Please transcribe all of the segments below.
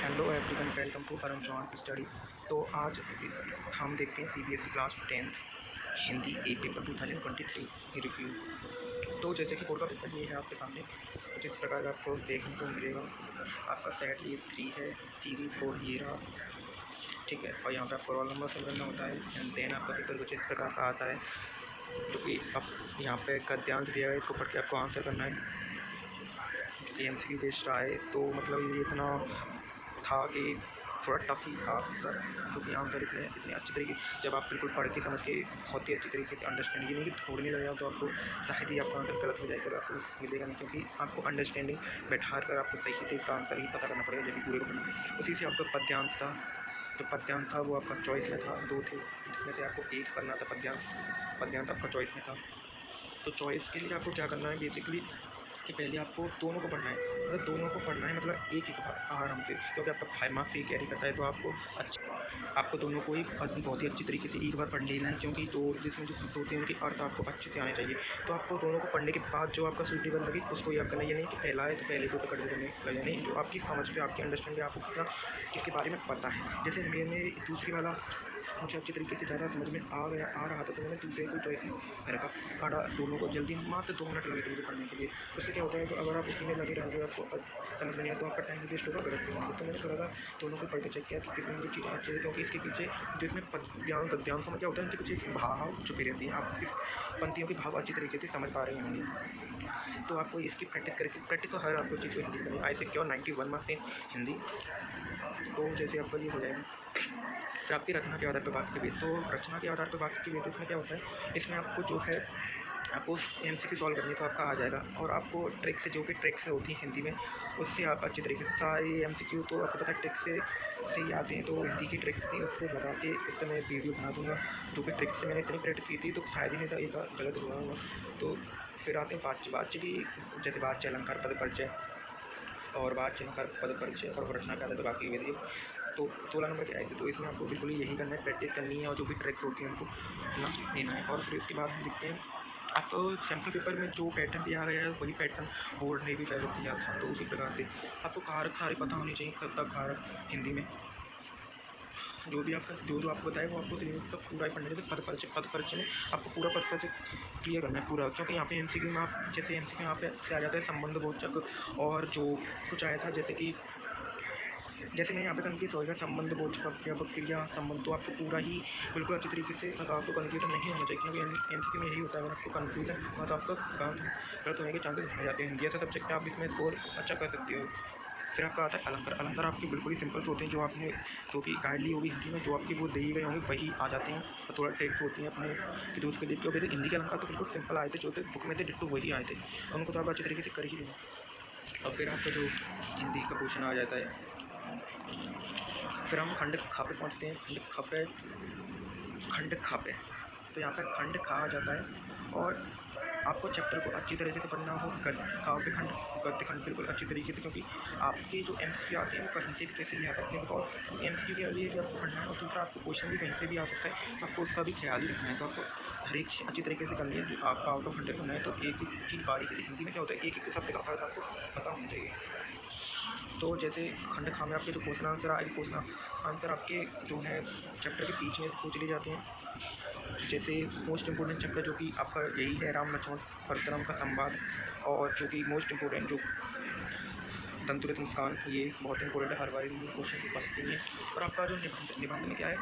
Hello everyone, welcome to Arun Chauhan study. तो आज हम देखते हैं CBSE class 10 Hindi A paper 2023 review. तो जैसे कि बोर्ड का पेपर ये है आपके सामने, जिस प्रकार का आपको देखने को मिलेगा। आपका सेट ये 3 है, सीरीज़ 4 ये रहा, ठीक है। और यहाँ पे आपको रोल नंबर फिल करना होता है एंड देन आपका पेपर कुछ इस प्रकार का आता है, जो कि अब यहाँ पे गद्यांश दिया है, इसको पढ़ के आपको आंसर करना है। एमसीक्यू बेस्ड रहा है, तो मतलब ये इतना था कि थोड़ा टफ ही था सर, क्योंकि आंसर इतने अच्छी तरीके जब आप बिल्कुल पढ़ के समझ के बहुत ही अच्छी तरीके से अंडरस्टैंडिंग, ये नहीं कि थोड़ी नहीं लगेगा तो आपको शायद ही आपका आंसर गलत हो जाएगा, आपको मिलेगा नहीं, क्योंकि आपको अंडरस्टैंडिंग बैठा कर आपको सही से इसका आंसर ही पता करना पड़ेगा जब भी पूरे को पढ़ना। उसी से आपका पद्यांश था, जो पद्यांश था वो आपका चॉइस में था, 2 थे जिसमें से आपको एक करना था पद्यांश आपका चॉइस में था। तो चॉइस के लिए आपको क्या करना है बेसिकली कि पहले आपको दोनों को पढ़ना है, मतलब दोनों को पढ़ना है, मतलब एक बार आराम से, क्योंकि आपका 5 मार्क्स ही कैरी करता है, तो आपको दोनों को ही बहुत ही अच्छी तरीके से एक बार पढ़ लेना है, क्योंकि जो जिसमें जो शब्द होते हैं उनके अर्थ आपको अच्छे से आने चाहिए। तो आपको दोनों को पढ़ने के बाद जो आपका सूटेबल लगे उसको याद करना, ये नहीं कि पहला है तो पहले को पकड़ देने लगे, नहीं, जो आपकी समझ पे आपकी अंडरस्टैंडिंग आपको कितना किसके बारे में पता है। जैसे मैंने दूसरी वाला मुझे अच्छी तरीके से ज़्यादा समझ में आ रहा था, तो मैंने दूसरे को चॉइस में रखा, पढ़ा दोनों को जल्दी, मात्र 2 मिनट लगे थे मुझे पढ़ने के लिए। उससे क्या होता है, तो अगर आप उसी में लगे रहोगे आपको समझ में नहीं आया तो आपका टाइम वेस्ट होगा, गलत होगा। तो मैंने थोड़ा सा दोनों को पढ़ के चेक किया कि कितनी मुझे चीज़ें अच्छी है, क्योंकि इसके पीछे जो इसमें गद्यांश समझ क्या होता है, इनके पीछे भाव छुपे रहते हैं, आप इस पंक्तियों के भाव अच्छी तरीके से समझ पा रहे होंगे। तो आपको इसकी प्रैक्टिस तो हर आपको चीज़ को हिंदी करनी। I secure 91 marks in Hindi. तो जैसे आपका ये हो जाएगा, फिर आपकी रचना के आधार पर वाक्य के वेद। तो रचना के आधार पर वाक्य के वेद इसमें क्या होता है, इसमें आपको जो है आपको एमसीक्यू सॉल्व करनी है, तो आपका आ जाएगा। और आपको ट्रिक से, जो कि ट्रिक से होती है हिंदी में, उससे आप अच्छी तरीके से सारे एमसीक्यू, तो आपको पता है ट्रिक से ही आते हैं। तो हिंदी की ट्रिक्स थी, उसको लगा के इस पर मैं वीडियो बना दूँगा, जो कि ट्रिक्स से मैंने इतनी प्रैक्टिस की थी, तो शायद ही नहीं था एक गलत हुआ होगा। तो फिर आते हैं वाच्य की, जैसे वाच्य अलंकार पद परिचय और वाच्य अलंकार पद परिचय और रचना के आधार पर वाक्य के वेद। तो 16 नंबर के आए थे, तो इसमें आपको बिल्कुल यही करना है, प्रैक्टिस करनी है, और जो भी ट्रिक्स होती हैं उनको ना देना है। और फिर उसके बाद हम देखते हैं, आपको सैम्पल पेपर में जो पैटर्न दिया गया है वही पैटर्न बोर्ड ने भी फॉलो किया था। तो उसी प्रकार से आपको कारक सारे पता होने चाहिए, कर्ता कारक हिंदी में जो भी आपका जो आपको बताए वो आपको सिलेबस का पूरा ही पढ़ना है। जैसे पद परिचय में आपको पूरा पद परिचय क्लियर करना है पूरा, क्योंकि यहाँ पे एमसीक्यू में आप जैसे एमसीक्यू यहाँ पे से आ जाता है संबंधबोधक, और जो कुछ आया था जैसे मैं यहाँ पे कन्फ्यूज हो गया, संबंध बोधक क्रिया संबंध, तो आपको पूरा ही बिल्कुल अच्छी तरीके से, अगर आपको कन्फ्यूजन नहीं होना चाहिए, क्योंकि एमसीक्यू में यही होता है, अगर आपको कन्फ्यूजन हुआ तो आपका गलत होने के चांसेस बढ़ जाते हैं। हिंदी ऐसा सब्जेक्ट है, आप इसमें स्कोर अच्छा कर सकते हो। फिर आपका आता है अलंकार। अलंकार आपके बिल्कुल ही सिंपल होते हैं, जो आपने जो भी गाइड ली होगी हिंदी में, जो आपकी वो दी गई होंगी वही आ जाते हैं, और थोड़ा ट्रिक्स होती हैं अपने कि दोस्त के लिए, क्योंकि हिंदी के अलंकार तो बिल्कुल सिंपल आए थे, जो थे बुक में थे डिट्टो वही आए थे, उनको तो आप अच्छी तरीके से कर ही लेना। और फिर आपका जो हिंदी का क्वेश्चन आ जाता है, फिर हम खंड खा पे पहुँचते हैं। खंड खा पे, तो यहाँ पर खंड खा आ जाता है, और आपको चैप्टर को अच्छी तरीके से पढ़ना हो, काव्य खंड गद्य खंड बिल्कुल अच्छी तरीके से, क्योंकि आपके जो एमसीक्यू आते हैं वो कहीं से भी कैसे भी आ सकते हैं, बिकॉज एमसीक्यू के लिए भी आपको पढ़ना है, और दूसरा आपको क्वेश्चन भी कहीं से भी आ सकता है, तो आपको उसका भी ख्याल ही रखना है। तो आपको हर एक चीज़ अच्छी तरीके से करनी है, जो आपका आउट ऑफ 100 करना है, तो एक एक चीज़ बारीकी, हिंदी में क्या होता है, एक एक शब्द का अर्थ आपको पता होना चाहिए। तो जैसे खंड खा में आपके जो क्वेश्चन आंसर आए, क्वेश्चन आंसर आपके जो है चैप्टर के बीच में से पूछ लिए जाते हैं। जैसे मोस्ट इम्पोर्टेंट चैप्टर जो कि आपका यही है, राम लक्ष्मण परशुराम का संवाद, और जो कि मोस्ट इम्पोर्टेंट जो दंतुरित मुस्कान, ये बहुत इंपॉर्टेंट है, हर बार क्वेश्चन की उपस्थिति में। और आपका जो निबंध में क्या है,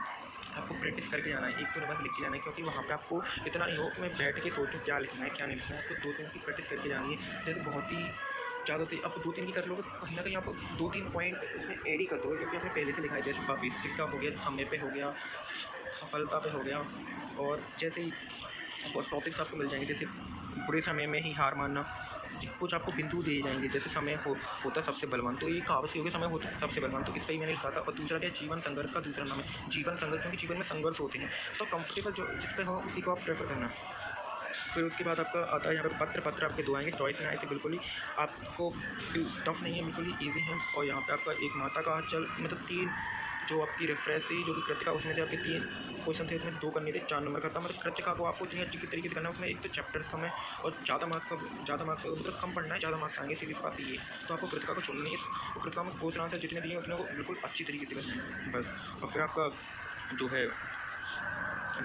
आपको प्रैक्टिस करके जाना है, एक तो निबंध लिख के जाना है, क्योंकि वहाँ पे आपको इतना नहीं हो कि मैं बैठ के सोचूं क्या लिखना है क्या नहीं लिखना है, आपको 2-3 की प्रैक्टिस करके जानी है। जैसे बहुत ही ज़्यादा आप 2-3 की कर लोगे, कहीं ना कहीं आप 2-3 पॉइंट इसमें ऐड ही कर दोगे, क्योंकि आपने पहले से लिखा है, जैसे बेसिक का हो गया, समय पे हो गया, सफलता पे हो गया, और जैसे ही टॉपिक्स आपको मिल जाएंगे, जैसे बुरे समय में ही हार मानना, कुछ आपको बिंदु दिए जाएंगे, जैसे समय होता सबसे बलवान, तो ये कहावत सी होगी, समय होता सबसे बलवान, तो इस पर ही मैंने लिखा था। और दूसरा क्या, जीवन संघर्ष का दूसरा नाम है जीवन संघर्ष, क्योंकि जीवन में संघर्ष होते हैं, तो कंफर्टेबल जो जिस पे हो उसी को आप प्रेफर करना। फिर उसके बाद आपका आता है यहाँ पे पत्र आपके 2 आएंगे, चॉइस में आए थे, बिल्कुल ही आपको टफ नहीं है, बिल्कुल ही ईजी है। और यहाँ पे आपका एक माता का आंचल, मतलब जो आपकी रेफरेंस थी, जो कि कृतिका, उसमें से आपके 3 क्वेश्चन थे, उसमें 2 करने थे, 4 नंबर का था। मतलब कृतिका को आपको इतनी अच्छी तरीके से करना है, उसमें एक तो चैप्टर कम है और ज़्यादा मार्क्स मतलब कम पढ़ना है, ज़्यादा मार्क्स आएंगे, सीधी सी बात ये है। तो आपको कृतिका को छोड़ना नहीं है, तो कृतिका में क्वेश्चन आंसर जितने दिए उतने को बिल्कुल अच्छी तरीके से करना है बस। और फिर आपका जो है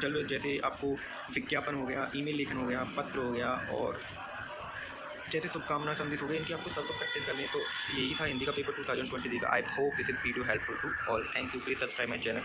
चलो, जैसे आपको विज्ञापन हो गया, ईमेल लेखन हो गया, पत्र हो गया, और जैसे शुभकामना संदेश हो गए, इनकी आपको सबको प्रैक्टिस करनी है। तो यही था हिंदी का पेपर 2023 का। I hope this is video helpful to all. Thank you, please subscribe my channel.